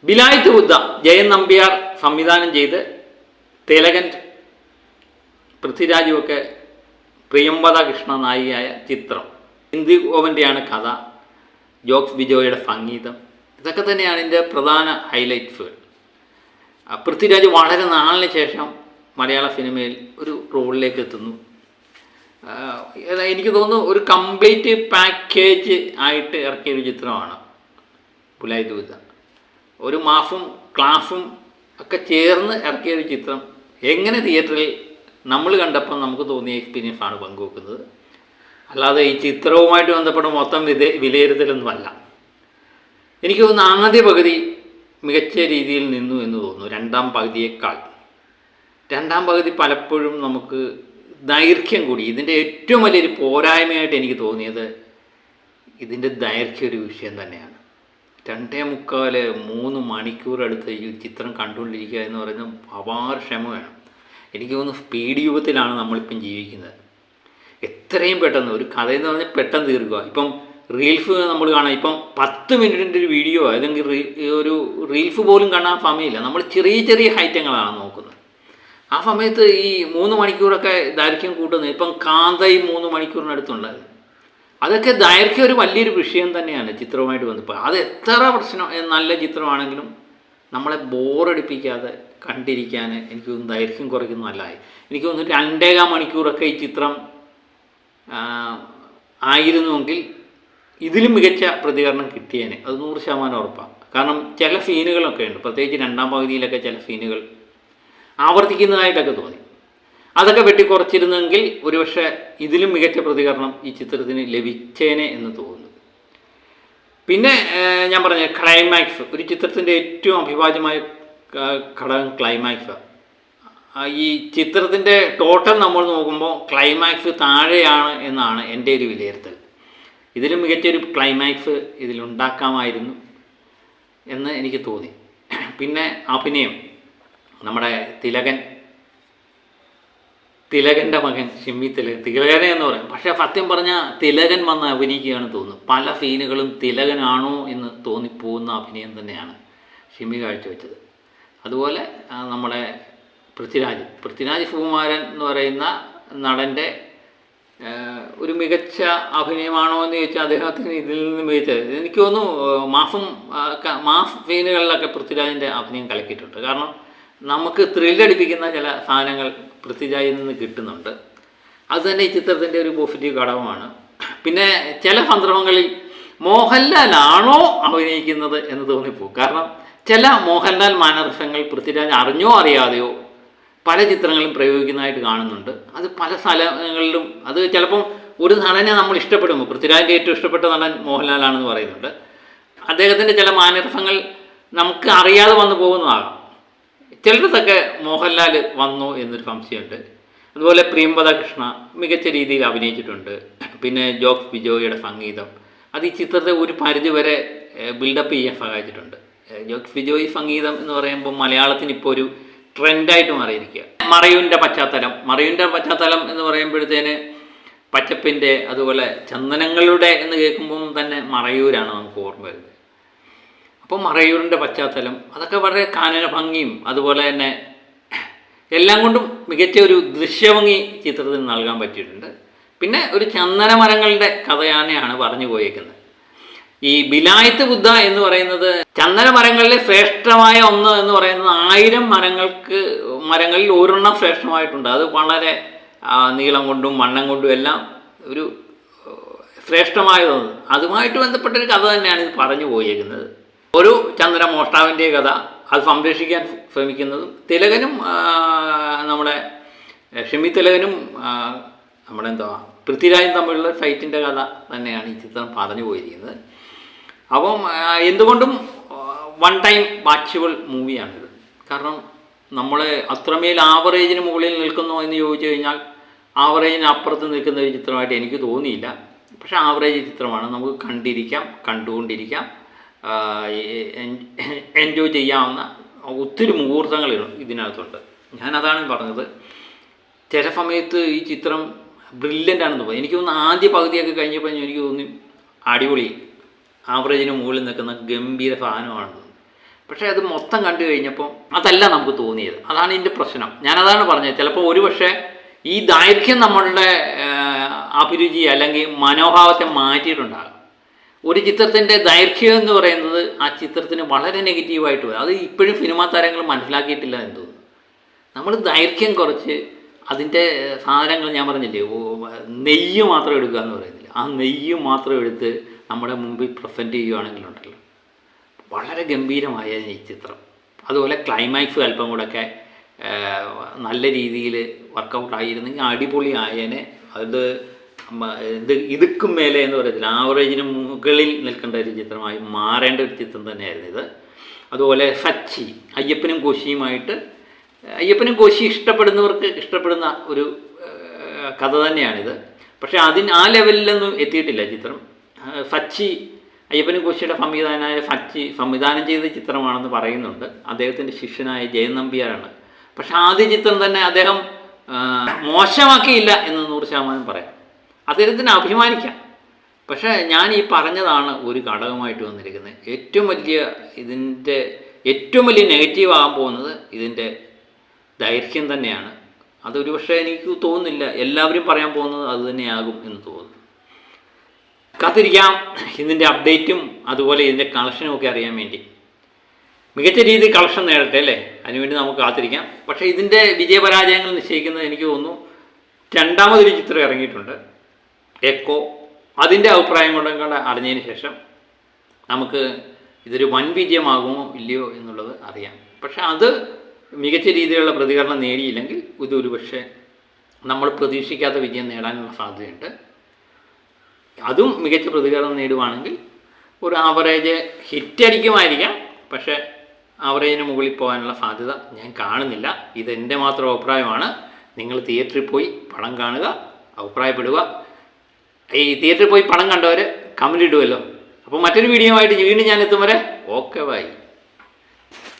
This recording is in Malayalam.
ബിലായത്ത് ബുദ്ധ ജയൻ നമ്പ്യാർ സംവിധാനം ചെയ്ത് തിലകൻ പൃഥ്വിരാജുമൊക്കെ പ്രിയംവദ കൃഷ്ണ നായികയായ ചിത്രം. ഇന്ദു ഗോപൻ്റെയാണ് കഥ, ജോക്സ് ബിജോയുടെ സംഗീതം. ഇതൊക്കെ തന്നെയാണ് ഇതിൻ്റെ പ്രധാന ഹൈലൈറ്റ്സ്. പൃഥ്വിരാജ് വളരെ നാളിന് ശേഷം മലയാള സിനിമയിൽ ഒരു റോളിലേക്ക് എത്തുന്നു. എനിക്ക് തോന്നുന്നു ഒരു കംപ്ലീറ്റ് പാക്കേജ് ആയിട്ട് ഇറക്കിയൊരു ചിത്രമാണ് ബിലായത്ത് ബുദ്ധ. ഒരു മാഫും ക്ലാഫും ഒക്കെ ചേർന്ന് ഇറക്കിയൊരു ചിത്രം. എങ്ങനെ തിയേറ്ററിൽ നമ്മൾ കണ്ടപ്പോൾ നമുക്ക് തോന്നിയ എക്സ്പീരിയൻസ് ആണ് പങ്കുവെക്കുന്നത്. അല്ലാതെ ഈ ചിത്രവുമായിട്ട് ബന്ധപ്പെട്ട മൊത്തം വിലയിരുത്തലൊന്നുമല്ല. എനിക്ക് തോന്നുന്നു ആദ്യ പകുതി മികച്ച രീതിയിൽ നിന്നു എന്ന് തോന്നുന്നു രണ്ടാം പകുതിയേക്കാൾ. രണ്ടാം പകുതി പലപ്പോഴും നമുക്ക് ദൈർഘ്യം കൂടി. ഇതിൻ്റെ ഏറ്റവും വലിയൊരു പോരായ്മയായിട്ട് എനിക്ക് തോന്നിയത് ഇതിൻ്റെ ദൈർഘ്യം ഒരു വിഷയം തന്നെയാണ്. 2.75-3 മണിക്കൂർ അടുത്ത് ഈ ചിത്രം കണ്ടുകൊണ്ടിരിക്കുക എന്ന് പറയുന്നത് അപാര ക്ഷമ വേണം. എനിക്ക് തോന്നുന്നു സ്പീഡ് യുഗത്തിലാണ് നമ്മളിപ്പം ജീവിക്കുന്നത്. എത്രയും പെട്ടെന്ന് ഒരു കഥയെന്ന് പറഞ്ഞാൽ പെട്ടെന്ന് തീർക്കുക. ഇപ്പം റീൽസ് നമ്മൾ കാണാം. ഇപ്പം 10 മിനിറ്റിൻ്റെ ഒരു വീഡിയോ അല്ലെങ്കിൽ ഒരു റീൽസ് പോലും കാണാൻ സമയമില്ല. നമ്മൾ ചെറിയ ചെറിയ ഐറ്റങ്ങളാണ് നോക്കുന്നത്. ആ സമയത്ത് ഈ 3 മണിക്കൂറൊക്കെ ദൈർഘ്യം കൂട്ടുന്നത്. ഇപ്പം കാന്തയും 3 മണിക്കൂറിനടുത്തുണ്ടായത്. അതൊക്കെ ദൈർഘ്യം ഒരു വലിയൊരു വിഷയം തന്നെയാണ് ചിത്രവുമായിട്ട് ബന്ധപ്പെട്ട്. അത് എത്ര നല്ല ചിത്രമാണെങ്കിലും നമ്മളെ ബോറടിപ്പിക്കാതെ കണ്ടിരിക്കാൻ എനിക്ക് തോന്നുന്നു ദൈർഘ്യം കുറയ്ക്കുന്ന നല്ലതായി. എനിക്ക് തോന്നുന്നു 2.25 മണിക്കൂറൊക്കെ ഈ ചിത്രം ആയിരുന്നുവെങ്കിൽ ഇതിലും മികച്ച പ്രതികരണം കിട്ടിയേനെ. അത് 100% ഉറപ്പാണ്. കാരണം ചില സീനുകളൊക്കെ ഉണ്ട്, പ്രത്യേകിച്ച് രണ്ടാം പകുതിയിലൊക്കെ ചില സീനുകൾ ആവർത്തിക്കുന്നതായിട്ടൊക്കെ തോന്നി. അതൊക്കെ വെട്ടിക്കുറച്ചിരുന്നെങ്കിൽ ഒരുപക്ഷെ ഇതിലും മികച്ച പ്രതികരണം ഈ ചിത്രത്തിന് ലഭിച്ചേനെ എന്ന് തോന്നുന്നു. പിന്നെ ഞാൻ പറഞ്ഞ ക്ലൈമാക്സ്, ഒരു ചിത്രത്തിൻ്റെ ഏറ്റവും അഭിവാജ്യമായ ഘടകം ക്ലൈമാക്സാണ്. ഈ ചിത്രത്തിൻ്റെ ടോട്ടൽ നമ്മൾ നോക്കുമ്പോൾ ക്ലൈമാക്സ് താഴെയാണ് എന്നാണ് എൻ്റെ ഒരു വിലയിരുത്തൽ. ഇതിലും മികച്ചൊരു ക്ലൈമാക്സ് ഇതിലുണ്ടാക്കാമായിരുന്നു എന്ന് എനിക്ക് തോന്നി. പിന്നെ അഭിനയം, നമ്മുടെ തിലകൻ്റെ മകൻ ഷിമ്മി തിലകനെ എന്ന് പറയും. പക്ഷേ സത്യം പറഞ്ഞാൽ തിലകൻ വന്ന് അഭിനയിക്കുകയാണ് തോന്നുന്നു. പല സീനുകളും തിലകനാണോ എന്ന് തോന്നിപ്പോകുന്ന അഭിനയം ഷിമ്മി കാഴ്ചവെച്ചത്. അതുപോലെ നമ്മുടെ പൃഥ്വിരാജ് സുകുമാരൻ എന്ന് പറയുന്ന നടൻ്റെ ഒരു മികച്ച അഭിനയമാണോ എന്ന് ചോദിച്ചാൽ അദ്ദേഹത്തിന് ഇതിൽ നിന്ന് മികച്ചത്. എനിക്ക് തോന്നുന്നു മാഫ് സീനുകളിലൊക്കെ പൃഥ്വിരാജിൻ്റെ അഭിനയം കലക്കിയിട്ടുണ്ട്. കാരണം നമുക്ക് ത്രില്ലടിപ്പിക്കുന്ന ചില സാധനങ്ങൾ പൃഥ്വിരാജിൽ നിന്ന് കിട്ടുന്നുണ്ട്. അതുതന്നെ ഈ ചിത്രത്തിൻ്റെ ഒരു പോസിറ്റീവ് ഘടകമാണ്. പിന്നെ ചില സന്ദർഭങ്ങളിൽ മോഹൻലാലാണോ അഭിനയിക്കുന്നത് എന്ന് തോന്നിപ്പോകും. കാരണം ചില മോഹൻലാൽ മാനറിസങ്ങൾ പൃഥ്വിരാജ് അറിഞ്ഞോ അറിയാതെയോ പല ചിത്രങ്ങളും പ്രയോഗിക്കുന്നതായിട്ട് കാണുന്നുണ്ട്. അത് പല സ്ഥലങ്ങളിലും. അത് ചിലപ്പം ഒരു നടനെ നമ്മൾ ഇഷ്ടപ്പെടുമ്പോൾ, പൃഥ്വിരാജിൻ്റെ ഏറ്റവും ഇഷ്ടപ്പെട്ട നടൻ മോഹൻലാലാണെന്ന് പറയുന്നുണ്ട്, അദ്ദേഹത്തിൻ്റെ ചില മാനറിസങ്ങൾ നമുക്ക് അറിയാതെ വന്നു പോകുന്നതാകാം. ചിലടത്തൊക്കെ മോഹൻലാൽ വന്നു എന്നൊരു സംശയമുണ്ട്. അതുപോലെ പ്രിയംവദ കൃഷ്ണ മികച്ച രീതിയിൽ അഭിനയിച്ചിട്ടുണ്ട്. പിന്നെ ജോക്സ് ബിജോയുടെ സംഗീതം അത് ഈ ചിത്രത്തെ ഒരു പരിധിവരെ ബിൽഡപ്പ് ചെയ്യാൻ സഹായിച്ചിട്ടുണ്ട്. ജോക്സ് ബിജോയ് സംഗീതം എന്ന് പറയുമ്പോൾ മലയാളത്തിന് ഇപ്പോൾ ഒരു ട്രെൻഡായിട്ട് മാറിയിരിക്കുക. മറയൂരിൻ്റെ പശ്ചാത്തലം എന്ന് പറയുമ്പോഴത്തേന് പച്ചപ്പിൻ്റെ അതുപോലെ ചന്ദനങ്ങളുടെ എന്ന് കേൾക്കുമ്പം തന്നെ മറയൂരാണ് നമുക്ക് ഓർമ്മ വരുന്നത്. അപ്പോൾ മറയൂരിൻ്റെ പശ്ചാത്തലം അതൊക്കെ വളരെ കാനന ഭംഗിയും അതുപോലെ തന്നെ എല്ലാം കൊണ്ടും മികച്ച ഒരു ദൃശ്യഭംഗി ചിത്രത്തിന് നൽകാൻ പറ്റിയിട്ടുണ്ട്. പിന്നെ ഒരു ചന്ദന മരങ്ങളുടെ കഥയാനെയാണ് പറഞ്ഞു പോയേക്കുന്നത്. ഈ ബിലായത്ത് ബുദ്ധ എന്ന് പറയുന്നത് ചന്ദന മരങ്ങളിലെ ശ്രേഷ്ഠമായ ഒന്ന് എന്ന് പറയുന്നത് 1000 മരങ്ങളിൽ ഒരെണ്ണം ശ്രേഷ്ഠമായിട്ടുണ്ട്. അത് വളരെ നീളം കൊണ്ടും വണ്ണം കൊണ്ടും എല്ലാം ഒരു ശ്രേഷ്ഠമായതൊന്ന്. അതുമായിട്ട് ബന്ധപ്പെട്ടൊരു കഥ തന്നെയാണ് ഇത് പറഞ്ഞു പോയേക്കുന്നത്. ഒരു ചന്ദന മോഷ്ടാവിൻ്റെ കഥ, അത് സംരക്ഷിക്കാൻ ശ്രമിക്കുന്നതും തിലകനും നമ്മുടെ ഷിമ്മി തിലകനും പൃഥ്വിരാജും തമ്മിലുള്ള ഫൈറ്റിൻ്റെ കഥ തന്നെയാണ് ഈ ചിത്രം പറഞ്ഞു പോയിരിക്കുന്നത്. അപ്പം എന്തുകൊണ്ടും വൺ ടൈം വാച്ചബിൾ മൂവിയാണിത്. കാരണം നമ്മൾ അത്രമേൽ ആവറേജിന് മുകളിൽ നിൽക്കുന്നോ എന്ന് ചോദിച്ചു കഴിഞ്ഞാൽ ആവറേജിന് അപ്പുറത്ത് നിൽക്കുന്ന ഒരു ചിത്രമായിട്ട് എനിക്ക് തോന്നിയില്ല. പക്ഷേ ആവറേജ് ചിത്രമാണ്, നമുക്ക് കണ്ടുകൊണ്ടിരിക്കാം, എൻജോയ് ചെയ്യാവുന്ന ഒത്തിരി മുഹൂർത്തങ്ങൾ ഇതിനകത്തുണ്ട്. ഞാനതാണ് പറഞ്ഞത്. ചില സമയത്ത് ഈ ചിത്രം ബ്രില്യൻ്റ് ആണെന്ന് തോന്നി. എനിക്ക് തോന്നുന്നു ആദ്യ പകുതിയൊക്കെ കഴിഞ്ഞപ്പോൾ എനിക്ക് തോന്നി അടിപൊളി, ആവറേജിന് മുകളിൽ നിൽക്കുന്ന ഗംഭീര സാധനമാണെന്ന് തോന്നി. പക്ഷേ അത് മൊത്തം കണ്ടു കഴിഞ്ഞപ്പോൾ അതല്ല നമുക്ക് തോന്നിയത്. അതാണ് ഇതിൻ്റെ പ്രശ്നം. ഞാനതാണ് പറഞ്ഞത്. ചിലപ്പോൾ ഒരുപക്ഷെ ഈ ദൈർഘ്യം നമ്മളുടെ അഭിരുചി അല്ലെങ്കിൽ മനോഭാവത്തെ മാറ്റിയിട്ടുണ്ടാകും. ഒരു ചിത്രത്തിൻ്റെ ദൈർഘ്യം എന്ന് പറയുന്നത് ആ ചിത്രത്തിന് വളരെ നെഗറ്റീവായിട്ട് വരും. അത് ഇപ്പോഴും സിനിമാ താരങ്ങൾ മനസ്സിലാക്കിയിട്ടില്ല എന്ന് തോന്നുന്നു. നമ്മൾ ദൈർഘ്യം കുറച്ച് അതിൻ്റെ സാധനങ്ങൾ ഞാൻ പറഞ്ഞില്ലേ, നെയ്യ് മാത്രം എടുക്കുക എന്ന് പറയുന്നില്ല, ആ നെയ്യ് മാത്രം എടുത്ത് നമ്മുടെ മുമ്പിൽ പ്രസൻറ്റ് ചെയ്യുകയാണെങ്കിലുണ്ടല്ലോ വളരെ ഗംഭീരമായ ഈ ചിത്രം. അതുപോലെ ക്ലൈമാക്സ് അല്പം കൂടെയൊക്കെ നല്ല രീതിയിൽ വർക്കൗട്ട് ആയിരുന്നെങ്കിൽ അടിപൊളി ആയേനെ. അത് ഇതുക്കും മേലെ എന്ന് പറയത്തില്ല, ആവറേജിന് മുകളിൽ നിൽക്കേണ്ട ഒരു ചിത്രമായി മാറേണ്ട ഒരു ചിത്രം തന്നെയായിരുന്നു ഇത്. അതുപോലെ സച്ചി, അയ്യപ്പനും കോശിയുമായിട്ട്, അയ്യപ്പനും കോശി ഇഷ്ടപ്പെടുന്നവർക്ക് ഇഷ്ടപ്പെടുന്ന ഒരു കഥ തന്നെയാണിത്. പക്ഷേ ആ ലെവലിലൊന്നും എത്തിയിട്ടില്ല ചിത്രം. സച്ചി, അയ്യപ്പനും കോശിയുടെ സംവിധാനമായ സച്ചി സംവിധാനം ചെയ്ത ചിത്രമാണെന്ന് പറയുന്നുണ്ട്. അദ്ദേഹത്തിൻ്റെ ശിഷ്യനായ ജയൻ നമ്പ്യാരാണ്. പക്ഷേ ആദ്യ ചിത്രം തന്നെ അദ്ദേഹം മോശമാക്കിയില്ല എന്ന് 100% പറയാം. അദ്ദേഹത്തിന് അഭിമാനിക്കാം. പക്ഷേ ഞാൻ ഈ പറഞ്ഞതാണ് ഒരു ഘടകമായിട്ട് വന്നിരിക്കുന്നത്. ഇതിൻ്റെ ഏറ്റവും വലിയ നെഗറ്റീവ് ആകാൻ പോകുന്നത് ഇതിൻ്റെ ദൈർഘ്യം തന്നെയാണ്. അതൊരു പക്ഷേ എനിക്ക് തോന്നുന്നില്ല എല്ലാവരും പറയാൻ പോകുന്നത് അത് തന്നെയാകും എന്ന് തോന്നുന്നു. കാത്തിരിക്കാം ഇതിൻ്റെ അപ്ഡേറ്റും അതുപോലെ ഇതിൻ്റെ കളക്ഷനും ഒക്കെ അറിയാൻ വേണ്ടി. മികച്ച രീതിയിൽ കളക്ഷൻ നേടട്ടെ അല്ലേ, അതിനുവേണ്ടി നമുക്ക് കാത്തിരിക്കാം. പക്ഷേ ഇതിൻ്റെ വിജയപരാജയങ്ങൾ നിശ്ചയിക്കുന്നത് എനിക്ക് തോന്നുന്നു രണ്ടാമതൊരു ചിത്രം ഇറങ്ങിയിട്ടുണ്ട്, എക്കോ. അതിൻ്റെ അഭിപ്രായം കൊണ്ടൊക്കെ അറിഞ്ഞതിന് ശേഷം നമുക്ക് ഇതൊരു വൻ വിജയമാകുമോ ഇല്ലയോ എന്നുള്ളത് അറിയാം. പക്ഷേ അത് മികച്ച രീതിയിലുള്ള പ്രതികരണം നേടിയില്ലെങ്കിൽ ഇതൊരു പക്ഷേ നമ്മൾ പ്രതീക്ഷിക്കാത്ത വിജയം നേടാനുള്ള സാധ്യതയുണ്ട്. അതും മികച്ച പ്രതികരണം നേടുവാണെങ്കിൽ ഒരു ആവറേജ് ഹിറ്റ് അടിക്കുമായിരിക്കാം. പക്ഷേ ആവറേജിന് മുകളിൽ പോകാനുള്ള സാധ്യത ഞാൻ കാണുന്നില്ല. ഇതെൻ്റെ മാത്രം അഭിപ്രായമാണ്. നിങ്ങൾ തിയേറ്ററിൽ പോയി പടം കാണുക, അഭിപ്രായപ്പെടുക. ഈ തിയേറ്ററിൽ പോയി പടം കണ്ടവർ കമൻ്റ് ഇടുമല്ലോ. അപ്പോൾ മറ്റൊരു വീഡിയോ ആയിട്ട് വീണ്ടും ഞാൻ എത്തും വരെ ഓക്കെ ബൈ.